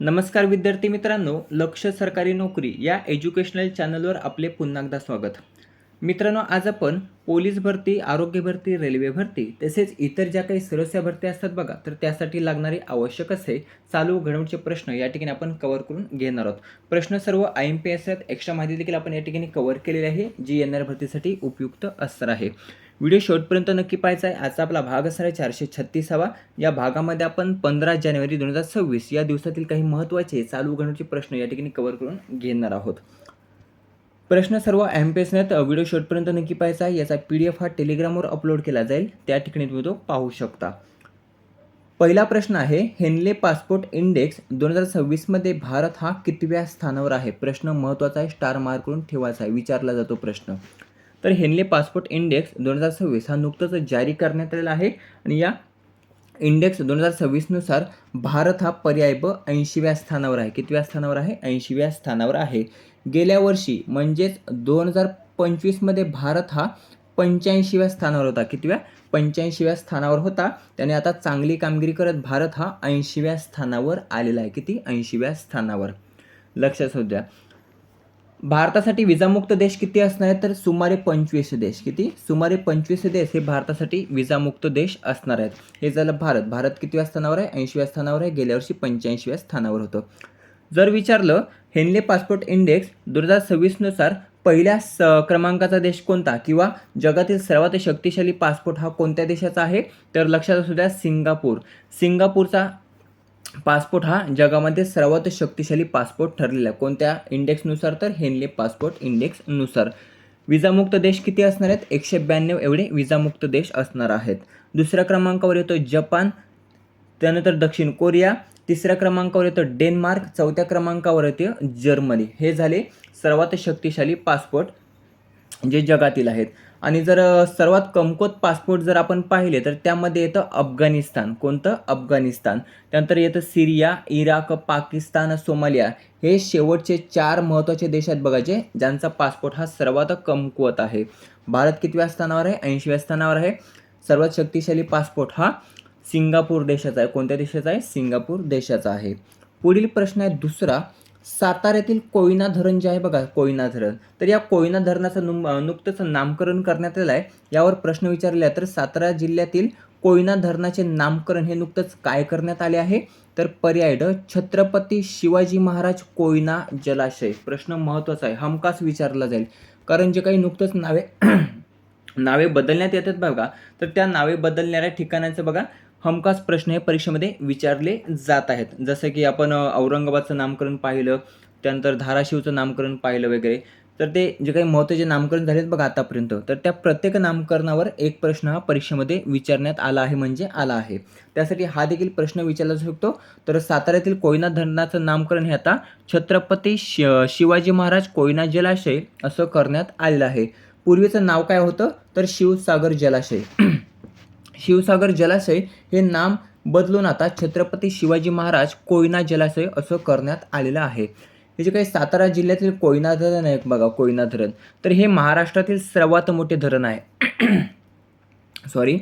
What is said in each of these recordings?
नमस्कार विद्यार्थी मित्रांनो, लक्ष सरकारी नोकरी या एज्युकेशनल चॅनलवर आपले पुन्हा एकदा स्वागत. मित्रांनो, आज आपण पोलीस भरती, आरोग्य भरती, रेल्वे भरती तसेच इतर ज्या काही सदस्य भरती असतात बघा, तर त्यासाठी लागणारे आवश्यक असे चालू घडामोडीचे प्रश्न या ठिकाणी आपण कव्हर करून घेणार आहोत. प्रश्न सर्व IMPS आहेत. एक्स्ट्रा माहिती देखील आपण या ठिकाणी कव्हर केलेली आहे, जी येणाऱ्या भरतीसाठी उपयुक्त असणार आहे. व्हिडिओ शेवटपर्यंत नक्की पाहायचा आहे. आजचा आपला भाग असणार आहे 436वा. या भागामध्ये आपण 15 जानेवारी 2026 या दिवसातील काही महत्त्वाचे चालू घडामोडीचे प्रश्न या ठिकाणी कव्हर करून घेणार आहोत. प्रश्न सर्व IMPS आहेत. व्हिडिओ शेवटपर्यंत नक्की पाहायचा आहे. याचा PDF हा टेलिग्रामवर अपलोड केला जाईल, त्या ठिकाणी तुम्ही तो पाहू शकता. पहिला प्रश्न आहे, हेनले पासपोर्ट इंडेक्स 2026 मध्ये भारत हा कितव्या स्थानावर आहे? प्रश्न महत्त्वाचा आहे, स्टार मार्क करून ठेवायचा आहे, विचारला जातो प्रश्न. तर हेनले पासपोर्ट इंडेक्स 2026 हा नुकताच जारी करण्यात आलेला आहे आणि या इंडेक्स 2026 नुसार भारत हा पर्याय ब 80व्या स्थानावर आहे. कितव्या स्थानावर आहे? 80व्या स्थानावर आहे. गेल्या वर्षी म्हणजेच 2025 मध्ये भारत हा 85व्या स्थानावर होता. कितव्या? 85व्या स्थानावर होता. त्याने आता चांगली कामगिरी करत भारत हा 80व्या स्थानावर आलेला आहे. किती? 80व्या स्थानावर. लक्षात असू द्या. भारतासाठी विजामुक्त देश किती असणार आहे? तर सुमारे 25 देश. किती? सुमारे 25 देश हे भारतासाठी विजामुक्त देश असणार आहेत. हे झालं भारत. भारत कितव्या स्थानावर आहे? 80व्या स्थानावर आहे. गेल्या वर्षी 85व्या स्थानावर होतं. जर विचारलं हेनले पासपोर्ट इंडेक्स 2026 नुसार पहिल्या क्रमांकाचा देश कोणता किंवा जगातील सर्वात शक्तिशाली पासपोर्ट हा कोणत्या देशाचा आहे? तर लक्षात असू द्या, सिंगापूर. सिंगापूरचा पासपोर्ट हा जगामध्ये सर्वात शक्तिशाली पासपोर्ट ठरलेला आहे. कोणत्या इंडेक्सनुसार? तर हेनले पासपोर्ट इंडेक्सनुसार. विजामुक्त देश किती असणार आहेत? 192 एवढे विजामुक्त देश असणार आहेत. दुसऱ्या क्रमांकावर येतो जपान, त्यानंतर दक्षिण कोरिया, तिसऱ्या क्रमांकावर येतं डेन्मार्क, चौथ्या क्रमांकावर येते जर्मनी. हे झाले सर्वात शक्तिशाली पासपोर्ट जे जगातील आहेत. आणि जर सर्वात कमकुवत पासपोर्ट जर आपण पाहिले तर त्यामध्ये येतं अफगाणिस्तान. कोणतं? अफगाणिस्तान. त्यानंतर येतं सिरिया, इराक, पाकिस्तान, सोमालिया. हे शेवटचे 4 महत्त्वाचे देश आहेत बघायचे, ज्यांचा पासपोर्ट हा सर्वात कमकुवत आहे. भारत कितव्या स्थानावर आहे? 80व्या स्थानावर आहे. सर्वात शक्तिशाली पासपोर्ट हा सिंगापूर देशाचा आहे. कोणत्या देशाचा आहे? सिंगापूर देशाचा आहे. पुढील प्रश्न आहे दुसरा, साताऱ्यातील कोयना धरण जे आहे बघा, कोयना धरण. तर या कोयना धरणाचं नुकतंच नामकरण करण्यात आलेलं आहे. यावर प्रश्न विचारले आहे. तर सातारा जिल्ह्यातील कोयना धरणाचे नामकरण हे नुकतंच काय करण्यात आले आहे? तर पर्याय ड, छत्रपती शिवाजी महाराज कोयना जलाशय. प्रश्न महत्त्वाचा आहे, हमखास विचारला जाईल, कारण जे काही नुकतंच नावे बदलण्यात येतात बघा, तर त्या नावे बदलणाऱ्या ठिकाणांचं बघा हमखास प्रश्न हे परीक्षेमध्ये विचारले जात आहेत. जसं की आपण औरंगाबादचं नामकरण पाहिलं, त्यानंतर धाराशिवचं नामकरण पाहिलं वगैरे. तर ते जे काही महत्त्वाचे नामकरण झालेत बघा आतापर्यंत, तर त्या प्रत्येक नामकरणावर एक प्रश्न हा परीक्षेमध्ये विचारण्यात आला आहे, म्हणजे आला आहे. त्यासाठी हा देखील प्रश्न विचारला जाऊ शकतो. तर साताऱ्यातील कोयना धरणाचं नामकरण हे आता छत्रपती शिवाजी महाराज कोयना जलाशय असं करण्यात आलेलं आहे. पूर्वीचं नाव काय होतं? तर शिवसागर जलाशय. शिवसागर जलाशय हे नाम बदलून आता छत्रपती शिवाजी महाराज कोयना जलाशय असं करण्यात आलेलं आहे. हे जे काही सातारा जिल्ह्यातील कोयना धरण आहे बघा, कोयना धरण, तर हे महाराष्ट्रातील सर्वात मोठे धरण आहे. सॉरी,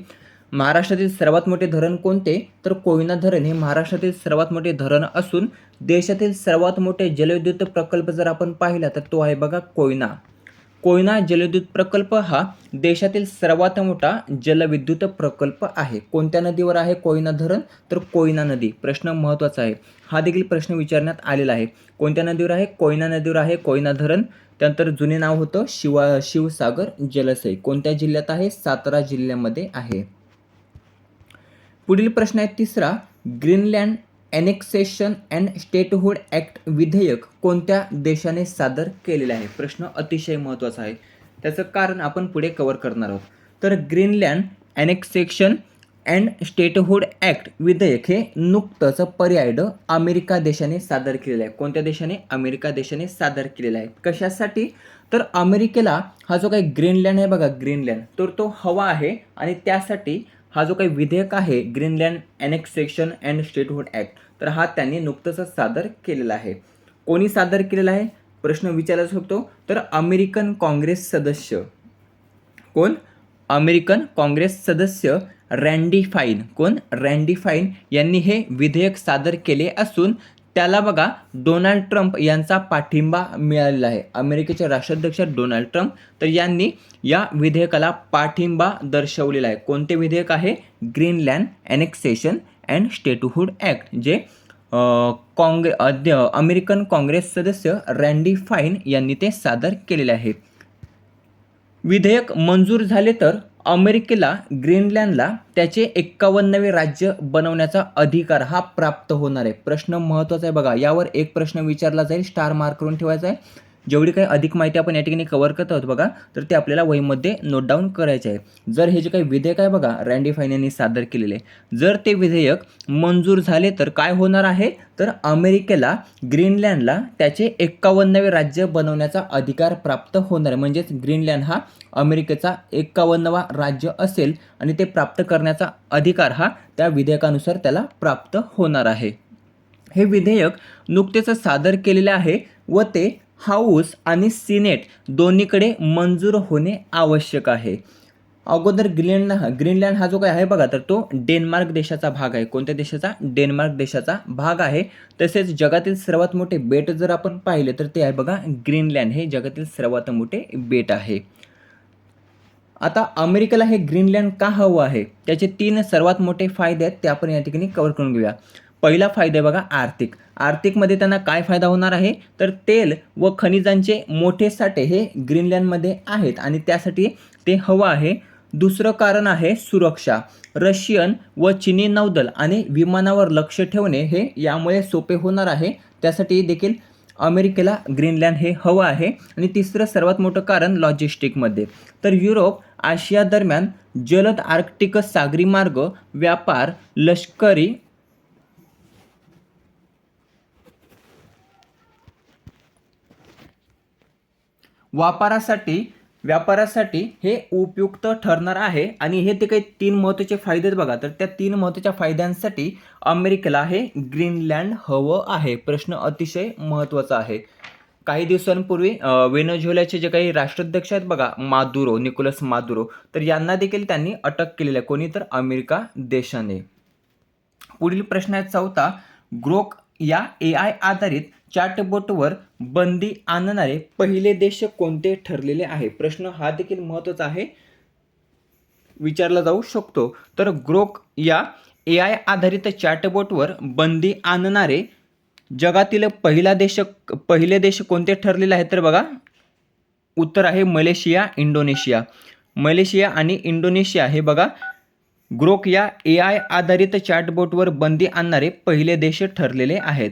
महाराष्ट्रातील सर्वात मोठे धरण कोणते? तर कोयना धरण हे महाराष्ट्रातील सर्वात मोठे धरण असून देशातील सर्वात मोठे जलविद्युत प्रकल्प जर आपण पाहिला तर तो आहे बघा कोयना. कोयना जलविद्युत प्रकल्प हा देशातील सर्वात मोठा जलविद्युत प्रकल्प आहे. कोणत्या नदीवर आहे कोयना धरण? तर कोयना नदी. प्रश्न महत्त्वाचा आहे, हा देखील प्रश्न विचारण्यात आलेला आहे. कोणत्या नदीवर आहे? कोयना नदीवर आहे कोयना धरण. त्यानंतर जुने नाव होतं शिवसागर जलाशय. कोणत्या जिल्ह्यात आहे? सातारा जिल्ह्यामध्ये आहे. पुढील प्रश्न आहे तिसरा, ग्रीनलँड ॲनेक्सेशन अँड स्टेटहुड ॲक्ट विधेयक कोणत्या देशाने सादर केलेले आहे? प्रश्न अतिशय महत्त्वाचा आहे, त्याचं कारण आपण पुढे कव्हर करणार आहोत. तर ग्रीनलँड ॲनेक्सेशन अँड स्टेटहुड ॲक्ट विधेयक हे नुकतंच पर्याय ड, अमेरिका देशाने सादर केलेलं आहे. कोणत्या देशाने? अमेरिका देशाने सादर केलेला आहे. कशासाठी? तर अमेरिकेला हा जो काही ग्रीनलँड आहे बघा, ग्रीनलँड, तर तो हवा आहे आणि त्यासाठी हा जो काही विधेयक आहे ग्रीनलँड ॲनेक्सेशन अँड स्टेटहुड ॲक्ट, तर हा त्यांनी नुकतंच सादर केलेला आहे. कोणी सादर केलेला आहे? प्रश्न विचारला शकतो. तर अमेरिकन काँग्रेस सदस्य. कोण? अमेरिकन काँग्रेस सदस्य रँडी फाइन. कोण? रँडी फाइन यांनी हे विधेयक सादर केले असून त्याला बघा डोनाल्ड ट्रम्प यांचा पाठिंबा मिळालेला आहे. अमेरिकेचे राष्ट्राध्यक्ष डोनाल्ड ट्रम्प तर यांनी या विधेयकाला पाठिंबा दर्शवलेला आहे. कोणते विधेयक आहे? ग्रीनलँड ॲनेक्सेशन अँड स्टेटहुड ॲक्ट, जे अमेरिकन काँग्रेस सदस्य रँडी फाईन यांनी ते सादर केलेले आहे. विधेयक मंजूर झाले तर अमेरिकेला ग्रीनलँडला त्याचे 51वे राज्य बनवण्याचा अधिकार हा प्राप्त होणार आहे. प्रश्न महत्त्वाचा आहे बघा, यावर एक प्रश्न विचारला जाईल, स्टार मार्क करून ठेवायचा आहे. जेवढी काही अधिक माहिती आपण या ठिकाणी कव्हर करत आहोत बघा, तर ते आपल्याला वहीमध्ये नोट डाऊन करायचे आहे. जर हे जे काही विधेयक आहे बघा रँडी फाईन यांनी सादर केलेले, जर ते विधेयक मंजूर झाले तर काय होणार आहे? तर अमेरिकेला ग्रीनलँडला त्याचे 51वे राज्य बनवण्याचा अधिकार प्राप्त होणार आहे. म्हणजेच ग्रीनलँड हा अमेरिकेचा 51वा राज्य असेल आणि ते प्राप्त करण्याचा अधिकार हा त्या विधेयकानुसार त्याला प्राप्त होणार आहे. हे विधेयक नुकतेच सादर केलेले आहे व ते हाऊस आणि सिनेट दोन्हीकडे मंजूर होणे आवश्यक आहे. अगोदर ग्रीनलँड हा जो काय आहे बघा, तर तो डेन्मार्क देशाचा भाग आहे. कोणत्या देशाचा? डेन्मार्क देशाचा भाग आहे. तसेच जगातील सर्वात मोठे बेट जर आपण पाहिले तर ते आहे बघा ग्रीनलँड, हे जगातील सर्वात मोठे बेट आहे. आता अमेरिकेला हे ग्रीनलँड का हवं आहे? त्याचे 3 सर्वात मोठे फायदे आहेत, ते आपण या ठिकाणी कव्हर करून घेऊया. पहिला फायदा आहे बघा आर्थिकमध्ये त्यांना काय फायदा होणार आहे? तर तेल व खनिजांचे मोठे साठे हे ग्रीनलँडमध्ये आहेत आणि त्यासाठी ते हवं आहे. दुसरं कारण आहे सुरक्षा. रशियन व चीनी नौदल आणि विमानावर लक्ष ठेवणे हे यामुळे सोपे होणार आहे. त्यासाठी देखील अमेरिकेला ग्रीनलँड हे हवं आहे. आणि तिसरं सर्वात मोठं कारण लॉजिस्टिकमध्ये. तर युरोप आशिया दरम्यान जलद आर्क्टिक सागरी मार्ग, व्यापार, लष्करी व्यापारासाठी हे उपयुक्त ठरणार आहे. आणि हे ते काही 3 महत्त्वाचे फायदे आहेत बघा, तर त्या 3 महत्त्वाच्या फायद्यांसाठी अमेरिकेला हे ग्रीनलँड हवं आहे. प्रश्न अतिशय महत्त्वाचा आहे. काही दिवसांपूर्वी व्हेनेझुएलाचे जे काही राष्ट्राध्यक्ष आहेत बघा निकोलस मादुरो, तर यांना देखील त्यांनी अटक केलेली आहे. कोणी? तर अमेरिका देशाने. पुढील प्रश्न आहे 4था. ग्रोक या AI आधारित चॅटबोटवर बंदी आणणारे पहिले देश कोणते ठरलेले आहे? प्रश्न हा देखील महत्त्वाचा आहे, विचारला जाऊ शकतो. तर ग्रोक या AI आधारित चॅटबोटवर बंदी आणणारे जगातील पहिले देश कोणते ठरलेले आहेत? तर बघा उत्तर आहे मलेशिया, इंडोनेशिया. मलेशिया आणि इंडोनेशिया हे बघा ग्रोक या AI आधारित चॅटबोटवर बंदी आणणारे पहिले देश ठरलेले आहेत.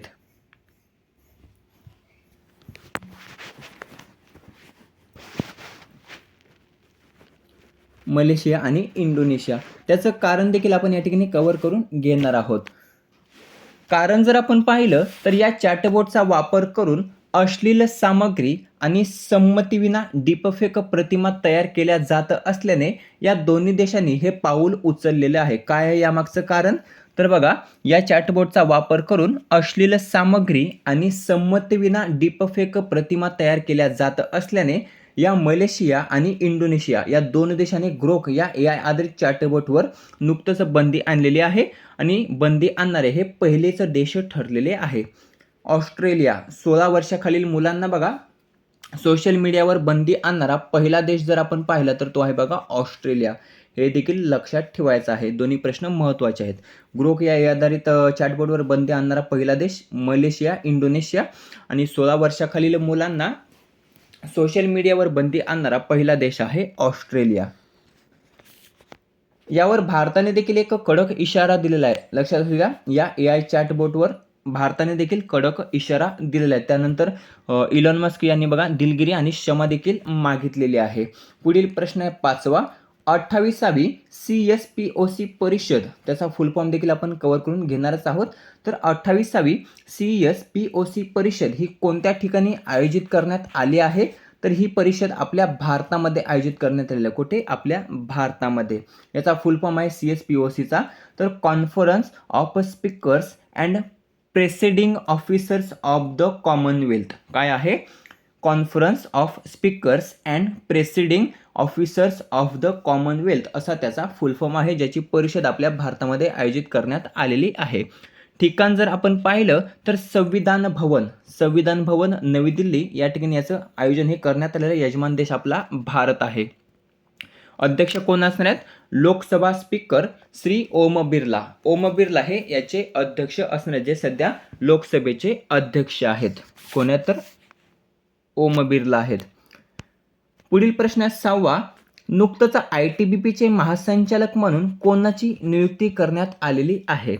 मलेशिया आणि इंडोनेशिया. त्याचं कारण देखील आपण या ठिकाणी कव्हर करून घेणार आहोत. कारण जर आपण पाहिलं तर या चॅटबोटचा वापर करून अश्लील सामग्री आणि संमतीविना डीपफेक प्रतिमा तयार केल्या जात असल्याने या दोन्ही देशांनी हे पाऊल उचललेले आहे. काय आहे यामागचं कारण? तर बघा या चॅटबोटचा वापर करून अश्लील सामग्री आणि संमतीविना डीपफेक प्रतिमा तयार केल्या जात असल्याने या मलेशिया आणि इंडोनेशिया या 2 देशांनी ग्रोक या AI आधारित चॅटबोटवर नुकतंच बंदी आणलेली आहे. आणि बंदी आणणारे हे पहिलेच देश ठरलेले आहे. ऑस्ट्रेलिया 16 वर्षाखालील मुलांना बघा सोशल मीडियावर बंदी आणणारा पहिला देश जर आपण पाहिला तर तो आहे बघा ऑस्ट्रेलिया. हे देखील लक्षात ठेवायचं आहे. दोन्ही प्रश्न महत्त्वाचे आहेत. ग्रोक या AI आधारित चॅटबोटवर बंदी आणणारा पहिला देश मलेशिया, इंडोनेशिया. आणि 16 वर्षाखालील मुलांना सोशल मीडियावर बंदी आणणारा पहिला देश आहे ऑस्ट्रेलिया. यावर भारताने देखील एक कडक इशारा दिलेला आहे. लक्षात घ्या, या AI चॅटबोटवर भारताने देखील कडक इशारा दिलेला आहे. त्यानंतर इलॉन मस्क यांनी बघा दिलगिरी आणि क्षमा देखील मागितलेली आहे. पुढील प्रश्न आहे 5वा. 28वी CSPOC परिषद, त्याचा फुल फॉर्म देखील आपण कव्हर करून घेणारच आहोत. तर 28वी CSPOC परिषद ही कोणत्या ठिकाणी आयोजित करण्यात आली आहे? तर ही परिषद आपल्या भारतामध्ये आयोजित करण्यात आलेली आहे. कुठे? आपल्या भारतामध्ये. याचा फुल फॉर्म आहे CSPOCचा तर conference of speakers and presiding officers of the Commonwealth. काय आहे? Conference of speakers and presiding officers of the Commonwealth असा त्याचा फुल फॉर्म आहे, ज्याची परिषद आपल्या भारतामध्ये आयोजित करण्यात आलेली आहे. ठिकाण जर आपण पाहिलं तर संविधान भवन नवी दिल्ली या ठिकाणी याचं आयोजन हे करण्यात आलेलं आहे. यजमान देश आपला भारत आहे. अध्यक्ष कोण असणार आहेत? लोकसभा स्पीकर श्री ओम बिर्ला. ओम बिर्ला हे याचे अध्यक्ष असणार आहेत, जे सध्या लोकसभेचे अध्यक्ष आहेत. कोण आहेत तर ओम बिर्ला आहेत. पुढील प्रश्न आहे 6वा. नुकतंच ITBPचे महासंचालक म्हणून कोणाची नियुक्ती करण्यात आलेली आहे?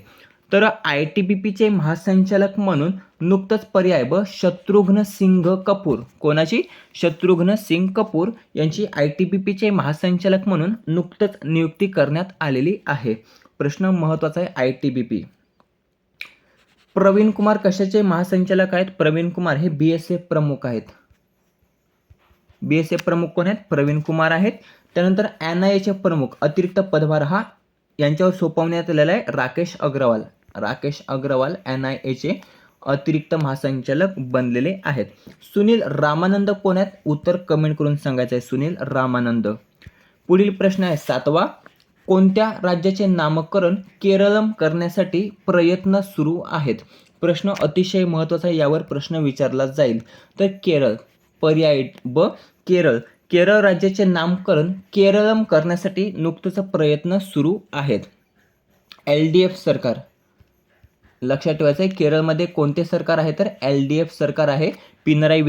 तर ITBPचे महासंचालक म्हणून नुकतंच पर्याय ब शत्रुघ्न सिंह कपूर. कोणाची? शत्रुघ्न सिंह कपूर यांची ITBPचे महासंचालक म्हणून नुकतंच नियुक्ती करण्यात आलेली आहे. प्रश्न महत्त्वाचा आहे ITBP. प्रवीण कुमार कशाचे महासंचालक आहेत? प्रवीण कुमार हे BSF प्रमुख आहेत. BSF प्रमुख कोण आहेत? प्रवीण कुमार आहेत. त्यानंतर NIAचे प्रमुख अतिरिक्त पदभार हा यांच्यावर सोपवण्यात आलेला आहे राकेश अग्रवाल NIAचे अतिरिक्त महासंचालक बनलेले आहेत. सुनील रामानंद कोण आहेत? उत्तर कमेंट करून सांगायचं आहे. सुनील रामानंद. पुढील प्रश्न आहे 7वा. कोणत्या राज्याचे नामकरण केरळम करण्यासाठी प्रयत्न सुरू आहेत? प्रश्न अतिशय महत्त्वाचा आहे, यावर प्रश्न विचारला जाईल. तर केरळ. पर्याय ब केरळ राज्याचे नामकरण केरळम करण्यासाठी नुकतंच प्रयत्न सुरू आहेत. LDF सरकार. लक्षात ठेवायचं आहे, केरळमध्ये कोणते सरकार आहे? तर LDF सरकार आहे. पिनराई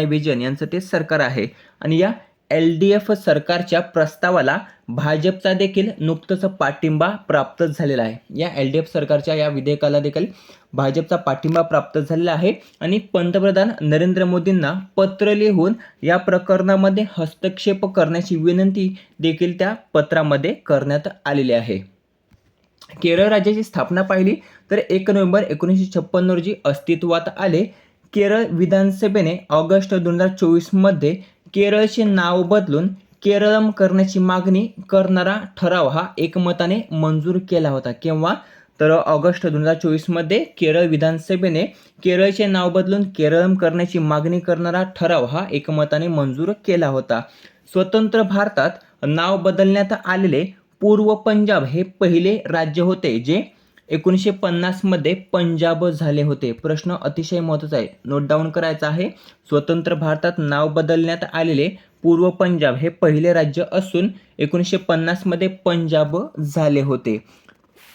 विजयन यांचं ते सरकार आहे. आणि या LDF सरकारच्या प्रस्तावाला भाजपचा देखील नुकतंच पाठिंबा प्राप्त झालेला आहे. या LDF सरकारच्या या विधेयकाला देखील भाजपचा पाठिंबा प्राप्त झालेला आहे. आणि पंतप्रधान नरेंद्र मोदींना पत्र लिहून या प्रकरणामध्ये हस्तक्षेप करण्याची विनंती देखील त्या पत्रामध्ये करण्यात आलेली आहे. केरळ राज्याची स्थापना पाहिली तर 1 नोव्हेंबर 1956 रोजी अस्तित्वात आले. केरळ विधानसभेने ऑगस्ट 2024 मध्ये केरळचे नाव बदलून केरळम करण्याची मागणी करणारा ठराव हा एकमताने मंजूर केला होता. केव्हा? तर ऑगस्ट 2024 मध्ये केरळ विधानसभेने केरळचे नाव बदलून केरळम करण्याची मागणी करणारा ठराव हा एकमताने मंजूर केला होता. स्वतंत्र भारतात नाव बदलण्यात आलेले पूर्व पंजाब हे पहिले राज्य होते जे 1950 मध्ये पंजाब झाले होते. प्रश्न अतिशय महत्त्वाचा आहे, नोट डाऊन करायचा आहे. स्वतंत्र भारतात नाव बदलण्यात आलेले पूर्व पंजाब हे पहिले राज्य असून 1950 मध्ये पंजाब झाले होते.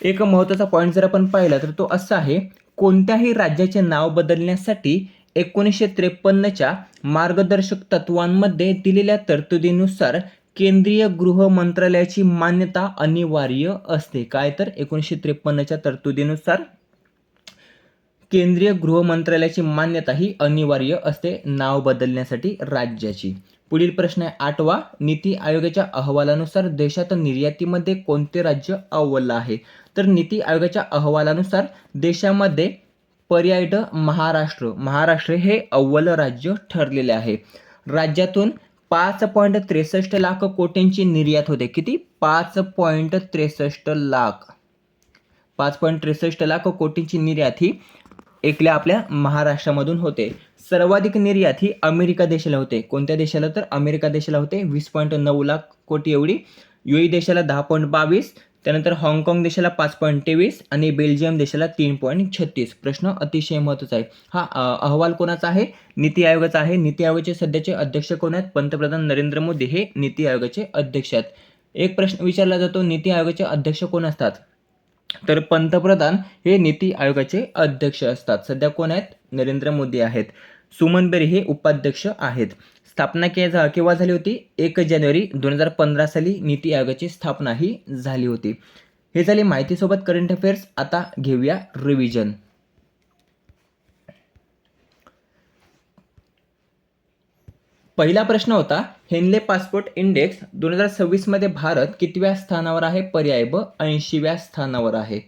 एक महत्त्वाचा पॉईंट जर आपण पाहिला तर तो असा आहे, कोणत्याही राज्याचे नाव बदलण्यासाठी 1953च्या मार्गदर्शक तत्वांमध्ये दिलेल्या तरतुदीनुसार केंद्रीय गृह मंत्रालयाची मान्यता अनिवार्य असते. काय? तर 1953च्या तरतुदीनुसार केंद्रीय गृह मंत्रालयाची मान्यता ही अनिवार्य असते नाव बदलण्यासाठी राज्याची. पुढील प्रश्न आहे 8वा. नीती आयोगाच्या अहवालानुसार देशात निर्यातीमध्ये कोणते राज्य अव्वल आहे? तर नीती आयोगाच्या अहवालानुसार देशामध्ये पर्याय ड महाराष्ट्र हे अव्वल राज्य ठरलेले आहे. राज्यातून 5.63 लाख कोटींची निर्यात होते. किती? 5.63 लाख कोटींची निर्यात ही एकल्या आपल्या महाराष्ट्रामधून होते. सर्वाधिक निर्यात ही अमेरिका देशाला होते. कोणत्या देशाला? तर अमेरिका देशाला होते 20.9 लाख कोटी एवढी. UAE देशाला 10.22, त्यानंतर हाँगकाँग देशाला 5.23 आणि बेल्जियम देशाला 3.36. प्रश्न अतिशय महत्त्वाचा आहे. हा अहवाल कोणाचा आहे? नीती आयोगाचा आहे. नीती आयोगाचे सध्याचे अध्यक्ष कोण आहेत? पंतप्रधान नरेंद्र मोदी हे नीती आयोगाचे अध्यक्ष आहेत. एक प्रश्न विचारला जातो, नीती आयोगाचे अध्यक्ष कोण असतात? तर पंतप्रधान हे नीती आयोगाचे अध्यक्ष असतात. सध्या कोण आहेत? नरेंद्र मोदी आहेत. सुमन बेरी हे उपाध्यक्ष आहेत. स्थापना केव्हा झाली होती? 1 जानेवारी 2015 साली नीती आयोगाची स्थापना ही झाली होती. हे झाले माहितीसोबत करंट अफेअर्स. आता घेऊया रिव्हिजन. पहिला प्रश्न होता, हेनले पासपोर्ट इंडेक्स 2026 मध्ये भारत कितव्या स्थानावर आहे? पर्याय ब 80व्या स्थानावर आहे.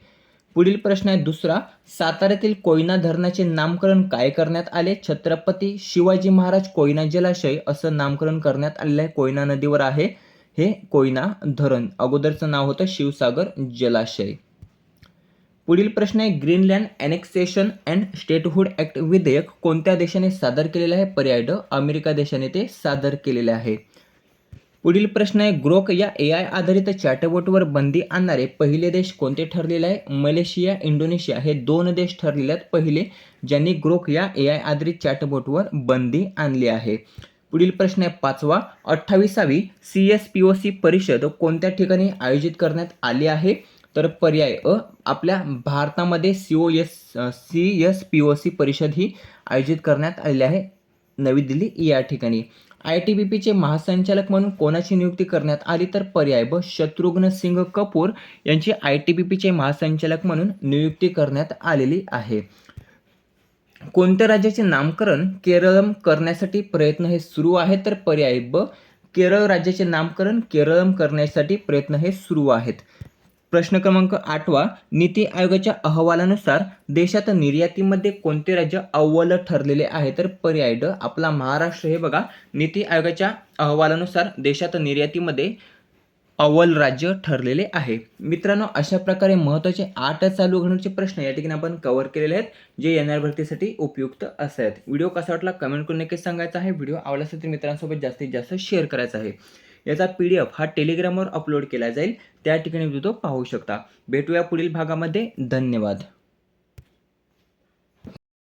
पुढील प्रश्न आहे दुसरा, साताऱ्यातील कोयना धरणाचे नामकरण काय करण्यात आले? छत्रपती शिवाजी महाराज कोयना जलाशय असं नामकरण करण्यात आलेलं आहे. कोयना नदीवर आहे हे कोयना धरण. अगोदरचं नाव होतं शिवसागर जलाशय. पुढील प्रश्न आहे, ग्रीनलँड ॲनेक्सेशन अँड स्टेटहुड ॲक्ट विधेयक कोणत्या देशाने सादर केलेले आहे? पर्याय ड अमेरिका देशाने ते सादर केलेले आहे. पुढील प्रश्न आहे, ग्रोक या AI आधारित चॅटबॉटवर बंदी आणणारे पहिले देश कोणते ठरलेले आहे? मलेशिया, इंडोनेशिया हे 2 देश ठरलेले आहेत पहिले ज्यांनी ग्रोक या AI आधारित चॅटबॉटवर बंदी आणली आहे. पुढील प्रश्न आहे 5वा, 28वी CSPOC परिषद कोणत्या ठिकाणी आयोजित करण्यात आली आहे? तर पर्याय अ, आपल्या भारतामध्ये CSPOC परिषद ही आयोजित करण्यात आलेली आहे नवी दिल्ली या ठिकाणी. ITBPचे महासंचालक म्हणून कोणाची नियुक्ती करण्यात आली? तर पर्याय ब, शत्रुघ्न सिंग कपूर यांची ITBPचे महासंचालक म्हणून नियुक्ती करण्यात आलेली आहे. कोणत्या राज्याचे नामकरण केरळम करण्यासाठी प्रयत्न हे सुरू आहेत? तर पर्याय ब, केरळ राज्याचे नामकरण केरळम करण्यासाठी प्रयत्न हे सुरू आहेत. प्रश्न क्रमांक 8वा, नीती आयोगाच्या अहवालानुसार देशात निर्यातीमध्ये कोणते राज्य अव्वल ठरलेले आहे? तर पर्याय ड, आपला महाराष्ट्र हे बघा नीती आयोगाच्या अहवालानुसार देशात निर्यातीमध्ये अव्वल राज्य ठरलेले आहे. मित्रांनो, अशा प्रकारे महत्त्वाचे 8 चालू घडामोडीचे प्रश्न या ठिकाणी आपण कव्हर केलेले आहेत जे येणाऱ्या भरतीसाठी उपयुक्त असे आहेत. व्हिडिओ कसा वाटला कमेंट करून नक्कीच सांगायचा आहे. व्हिडिओ आवडला असेल तर मित्रांसोबत जास्तीत जास्त शेअर करायचा आहे. याचा PDF हा टेलिग्रामवर अपलोड केला जाईल, त्या ठिकाणी तुम्ही तो पाहू शकता. भेटूया पुढील भागामध्ये. धन्यवाद.